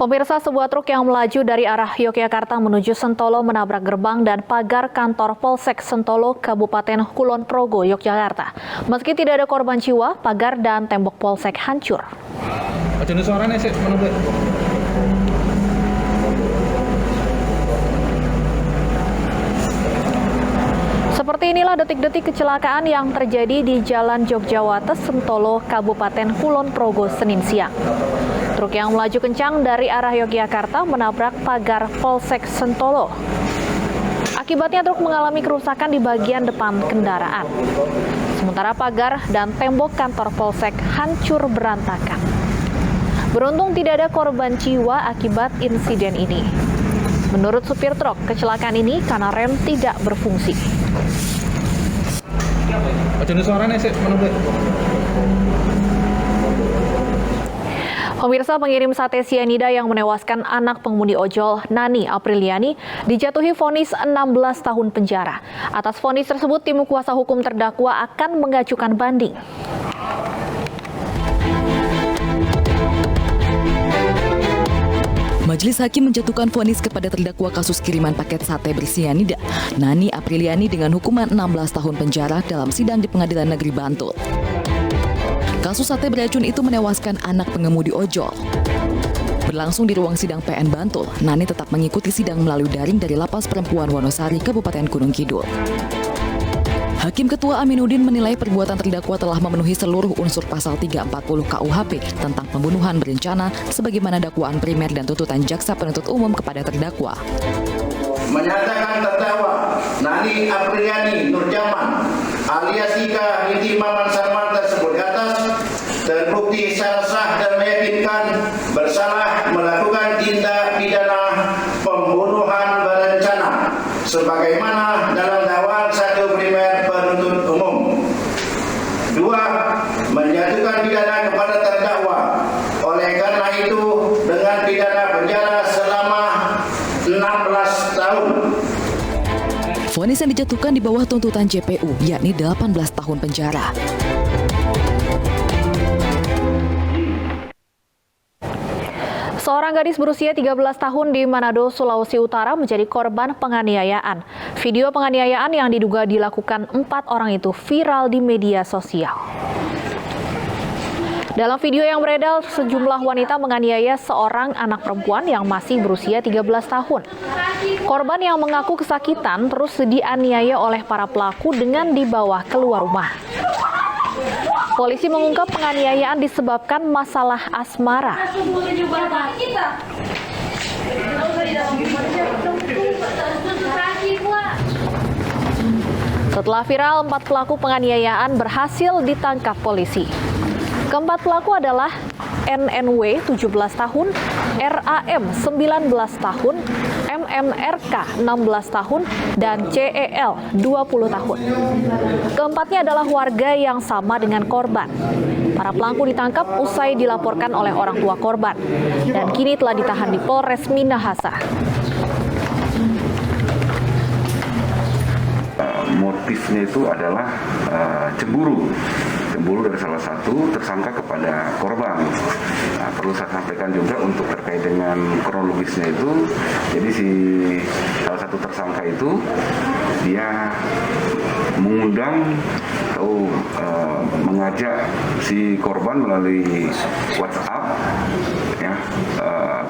Pemirsa, sebuah truk yang melaju dari arah Yogyakarta menuju Sentolo menabrak gerbang dan pagar kantor Polsek Sentolo, Kabupaten Kulon Progo, Yogyakarta. Meski tidak ada korban jiwa, pagar dan tembok Polsek hancur. Seperti inilah detik-detik kecelakaan yang terjadi di Jalan Jogjawates, Sentolo, Kabupaten Kulon Progo, Senin siang. Truk yang melaju kencang dari arah Yogyakarta menabrak pagar Polsek Sentolo. Akibatnya truk mengalami kerusakan di bagian depan kendaraan. Sementara pagar dan tembok kantor Polsek hancur berantakan. Beruntung tidak ada korban jiwa akibat insiden ini. Menurut supir truk, kecelakaan ini karena rem tidak berfungsi. Pemirsa, pengirim sate sianida yang menewaskan anak pengemudi ojol Nani Apriliani dijatuhi vonis 16 tahun penjara. Atas vonis tersebut, tim kuasa hukum terdakwa akan mengajukan banding. Majelis Hakim menjatuhkan vonis kepada terdakwa kasus kiriman paket sate bersianida, Nani Apriliani dengan hukuman 16 tahun penjara dalam sidang di Pengadilan Negeri Bantul. Kasus sate beracun itu menewaskan anak pengemudi ojol. Berlangsung di ruang sidang PN Bantul, Nani tetap mengikuti sidang melalui daring dari Lapas Perempuan Wonosari, Kabupaten Gunung Kidul. Hakim Ketua Aminuddin menilai perbuatan terdakwa telah memenuhi seluruh unsur pasal 340 KUHP tentang pembunuhan berencana sebagaimana dakwaan primer dan tuntutan jaksa penuntut umum kepada terdakwa. Menyatakan terdakwa Nani Apriliani Nurjaman alias Ika binti Maman Sarman tersebut di atas terbukti secara sah dan meyakinkan bersalah melakukan tindak pidana pembunuhan berencana sebagaimana dalam dakwaan 1 primer penuntut umum. 2. Menjatuhkan pidana kepada terdakwa. Oleh karena itu dengan pidana penjara selama 16 tahun. Vonis yang dijatuhkan di bawah tuntutan JPU, yakni 18 tahun penjara. Seorang gadis berusia 13 tahun di Manado, Sulawesi Utara menjadi korban penganiayaan. Video penganiayaan yang diduga dilakukan 4 orang itu viral di media sosial. Dalam video yang beredar, sejumlah wanita menganiaya seorang anak perempuan yang masih berusia 13 tahun. Korban yang mengaku kesakitan terus dianiaya oleh para pelaku dengan dibawa keluar rumah. Polisi mengungkap penganiayaan disebabkan masalah asmara. Setelah viral, 4 pelaku penganiayaan berhasil ditangkap polisi. Keempat pelaku adalah NNW 17 tahun, RAM 19 tahun, MMRK 16 tahun, dan CEL 20 tahun. Keempatnya adalah warga yang sama dengan korban. Para pelaku ditangkap usai dilaporkan oleh orang tua korban dan kini telah ditahan di Polres Minahasa. Motifnya itu adalah cemburu dari salah satu tersangka kepada korban. Nah, perlu saya sampaikan juga untuk terkait dengan kronologisnya itu, jadi si salah satu tersangka itu dia mengundang atau mengajak si korban melalui WhatsApp ya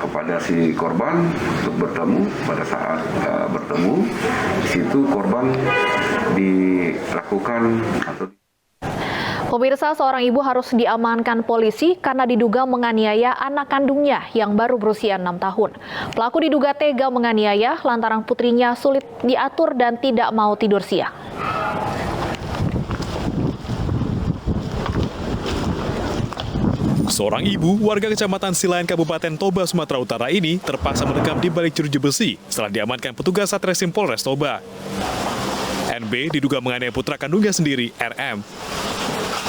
kepada si korban untuk bertemu. Pada saat bertemu di situ korban dilakukan atau Pemirsa, seorang ibu harus diamankan polisi karena diduga menganiaya anak kandungnya yang baru berusia 6 tahun. Pelaku diduga tega menganiaya lantaran putrinya sulit diatur dan tidak mau tidur siang. Seorang ibu warga Kecamatan Silayan, Kabupaten Toba, Sumatera Utara ini terpaksa mendekam di balik jeruji besi setelah diamankan petugas Satreskrim Polres Toba. NB diduga menganiaya putra kandungnya sendiri, RM.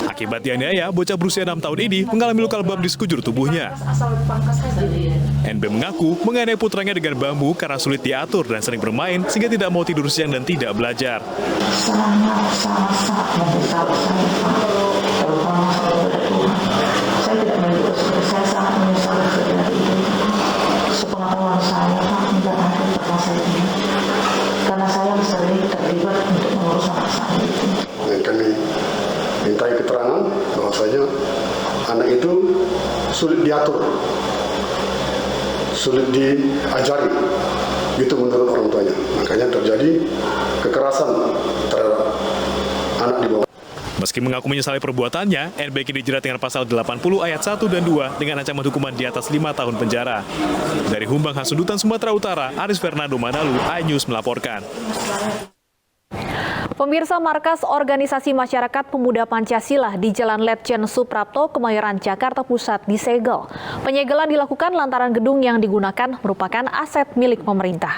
Akibat dianiaya, bocah berusia 6 tahun ini mengalami luka lebam di sekujur tubuhnya. NB mengaku menganiaya putranya dengan bambu karena sulit diatur dan sering bermain sehingga tidak mau tidur siang dan tidak belajar. Saya tidak menyebut, saya sangat menyesal kejadian ini. yang kami mintai keterangan bahwasanya anak itu sulit diatur, sulit diajari, itu menurut orang tuanya. Makanya terjadi kekerasan terhadap anak di bawah. Meski mengaku menyesali perbuatannya, NB kini dijerat dengan pasal 80 ayat 1 dan 2 dengan ancaman hukuman di atas 5 tahun penjara. Dari Humbang Hasundutan, Sumatera Utara, Aris Fernando Manalu, iNews melaporkan. Pemirsa, Markas Organisasi Masyarakat Pemuda Pancasila di Jalan Letjen Suprapto, Kemayoran, Jakarta Pusat disegel. Penyegelan dilakukan lantaran gedung yang digunakan merupakan aset milik pemerintah.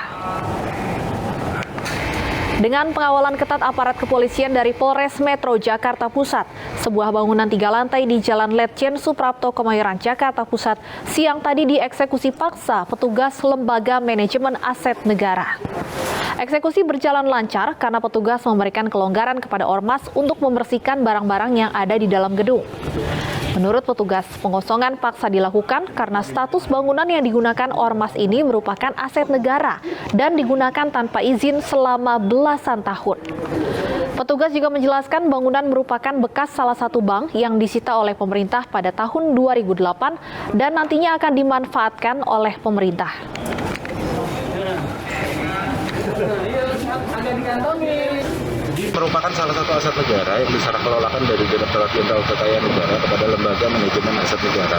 Dengan pengawalan ketat aparat kepolisian dari Polres Metro Jakarta Pusat, sebuah bangunan 3 lantai di Jalan Letjen Suprapto, Kemayoran, Jakarta Pusat siang tadi dieksekusi paksa petugas Lembaga Manajemen Aset Negara. Eksekusi berjalan lancar karena petugas memberikan kelonggaran kepada ormas untuk membersihkan barang-barang yang ada di dalam gedung. Menurut petugas, pengosongan paksa dilakukan karena status bangunan yang digunakan ormas ini merupakan aset negara dan digunakan tanpa izin selama belasan tahun. Petugas juga menjelaskan bangunan merupakan bekas salah satu bank yang disita oleh pemerintah pada tahun 2008 dan nantinya akan dimanfaatkan oleh pemerintah. Merupakan salah satu aset negara yang diserah kelolakan dari Direktorat Jenderal Kekayaan Negara kepada Lembaga Manajemen Aset Negara.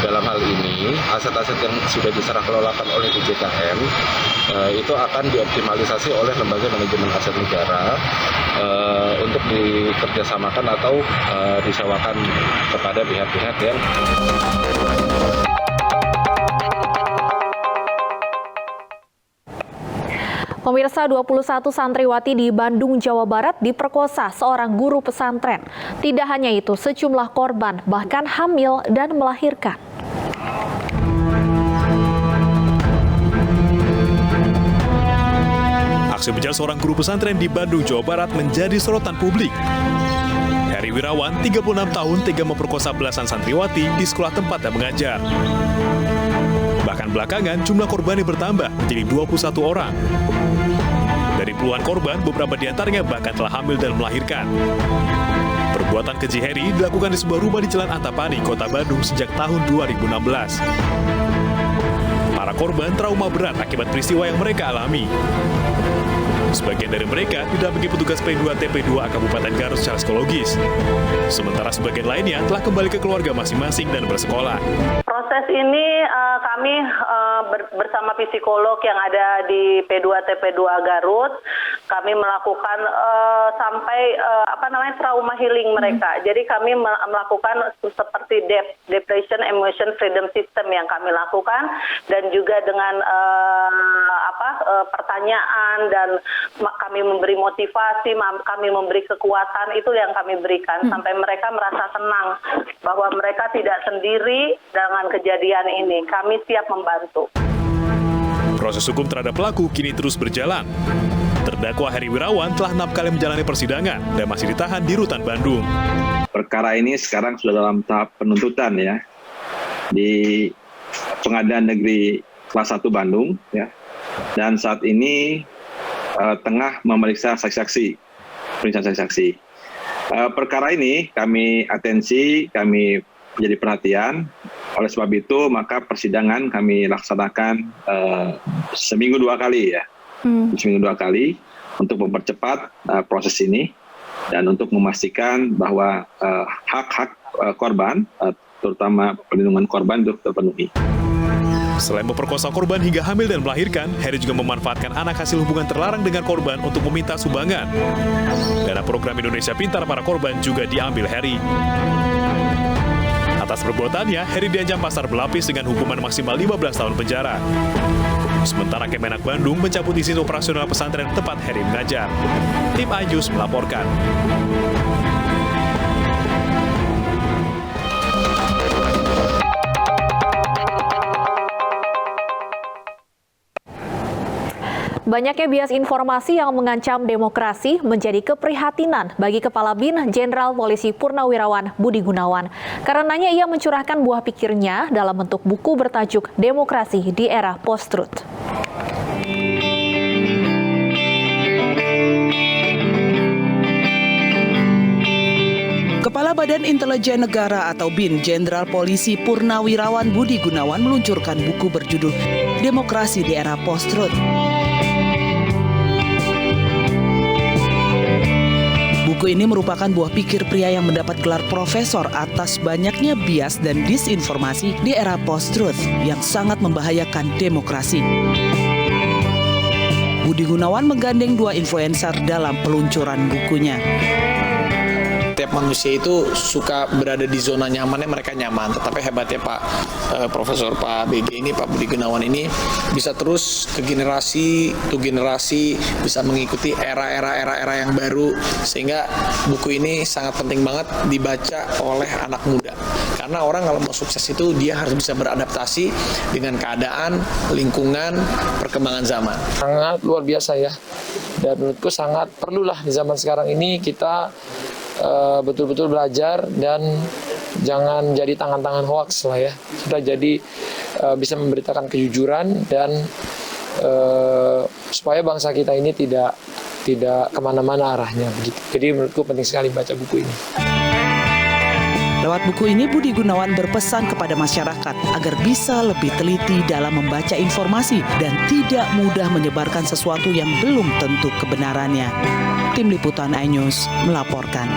Dalam hal ini, aset-aset yang sudah diserah kelolakan oleh DJKN itu akan dioptimalisasi oleh Lembaga Manajemen Aset Negara untuk dikerjasamakan atau disewakan kepada pihak-pihak yang Pemirsa, 21 santriwati di Bandung, Jawa Barat diperkosa seorang guru pesantren. Tidak hanya itu, sejumlah korban bahkan hamil dan melahirkan. Aksi bejat seorang guru pesantren di Bandung, Jawa Barat menjadi sorotan publik. Heri Wirawan, 36 tahun, tega memperkosa belasan santriwati di sekolah tempatnya mengajar. Bahkan belakangan jumlah korbannya bertambah menjadi 21 orang. Dari puluhan korban, beberapa di antaranya bahkan telah hamil dan melahirkan. Perbuatan keji Heri dilakukan di sebuah rumah di Jalan Antapani, Kota Bandung sejak tahun 2016. Para korban trauma berat akibat peristiwa yang mereka alami. Sebagian dari mereka didampingi petugas P2 TP2 Kabupaten Garut secara psikologis. Sementara sebagian lainnya telah kembali ke keluarga masing-masing dan bersekolah. Proses ini kami bersama psikolog yang ada di P2 TP2 Garut, kami melakukan sampai trauma healing mereka. Jadi kami melakukan seperti depression emotion freedom system yang kami lakukan, dan juga dengan pertanyaan, dan kami memberi motivasi, kami memberi kekuatan, itu yang kami berikan sampai mereka merasa tenang bahwa mereka tidak sendiri dengan kejadian ini. Kami siap membantu. Proses hukum terhadap pelaku kini terus berjalan. Terdakwa Heri Wirawan telah 6 kali menjalani persidangan dan masih ditahan di Rutan Bandung. Perkara ini sekarang sudah dalam tahap penuntutan ya di Pengadilan Negeri Kelas 1 Bandung ya. Dan saat ini tengah memeriksa saksi-saksi, pemeriksaan saksi-saksi. Perkara ini kami atensi, kami menjadi perhatian. Oleh sebab itu, maka persidangan kami laksanakan seminggu 2 kali ya. Seminggu 2 kali untuk mempercepat proses ini dan untuk memastikan bahwa hak-hak korban, terutama perlindungan korban, itu terpenuhi. Selain memperkosa korban hingga hamil dan melahirkan, Heri juga memanfaatkan anak hasil hubungan terlarang dengan korban untuk meminta sumbangan. Dana program Indonesia Pintar para korban juga diambil Heri. Atas perbuatannya, Heri diancam pasar berlapis dengan hukuman maksimal 15 tahun penjara. Sementara Kemenak Bandung mencabut izin operasional pesantren tempat Heri mengajar. Tim iNews melaporkan. Banyaknya bias informasi yang mengancam demokrasi menjadi keprihatinan bagi Kepala BIN Jenderal Polisi Purnawirawan Budi Gunawan. Karenanya ia mencurahkan buah pikirnya dalam bentuk buku bertajuk Demokrasi di Era Post-Truth. Kepala Badan Intelijen Negara atau BIN, Jenderal Polisi Purnawirawan Budi Gunawan meluncurkan buku berjudul Demokrasi di Era Post-Truth. Buku ini merupakan buah pikir pria yang mendapat gelar profesor atas banyaknya bias dan disinformasi di era post-truth yang sangat membahayakan demokrasi. Budi Gunawan menggandeng 2 influencer dalam peluncuran bukunya. Tiap manusia itu suka berada di zona nyamannya, mereka nyaman. Tetapi hebatnya Profesor Pak BG ini, Pak Budi Gunawan ini bisa terus ke generasi bisa mengikuti era yang baru, sehingga buku ini sangat penting banget dibaca oleh anak muda. Karena orang kalau mau sukses itu dia harus bisa beradaptasi dengan keadaan, lingkungan, perkembangan zaman. Sangat luar biasa ya. Dan menurutku sangat perlulah di zaman sekarang ini kita betul-betul belajar dan jangan jadi tangan-tangan hoax lah ya. Sudah jadi bisa memberitakan kejujuran dan supaya bangsa kita ini tidak kemana-mana arahnya begitu. Jadi menurutku penting sekali baca buku ini. Lewat buku ini, Budi Gunawan berpesan kepada masyarakat agar bisa lebih teliti dalam membaca informasi dan tidak mudah menyebarkan sesuatu yang belum tentu kebenarannya. Tim Liputan iNews melaporkan.